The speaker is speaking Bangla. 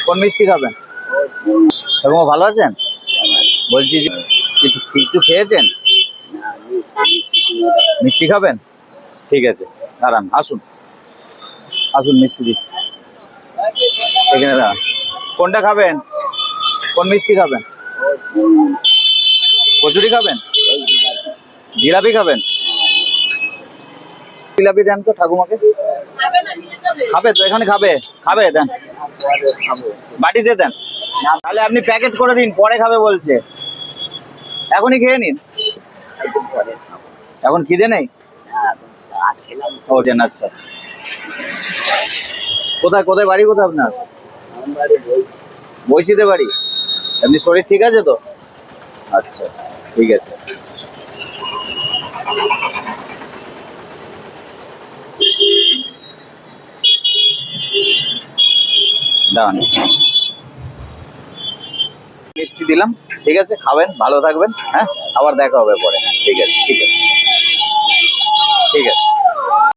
কোন মিষ্টি খাবেন? ঠাকুমা ভালো আছেন? বলছি যে কিছু কিছু খেয়েছেন? মিষ্টি খাবেন? ঠিক আছে, দাঁড়ান, আসুন আসুন, মিষ্টি দিচ্ছি। এখানে দাঁড়ান। কোনটা খাবেন? কোন মিষ্টি খাবেন? কচুরি খাবেন? জিলাপি খাবেন? জিলাপি দেন তো ঠাকুমাকে। খাবে তো, এখানে খাবে, খাবে দেন, বাটিতে দেন। তাহলে আপনি প্যাকেট করে দিন, পরে খাবে বলছে। এখনই খেয়ে নিন। এখন খিদে নেই? ও দেন, আচ্ছা আচ্ছা। কোথায় কোথায় বাড়ি, কোথায় আপনার? বইছিতে বাড়ি। এমনি শরীর ঠিক আছে তো? আচ্ছা, ঠিক আছে। দাঁড়ান, মিষ্টি দিলাম, ঠিক আছে, খাবেন, ভালো থাকবেন। হ্যাঁ, আবার দেখা হবে পরে। হ্যাঁ, ঠিক আছে, ঠিক আছে।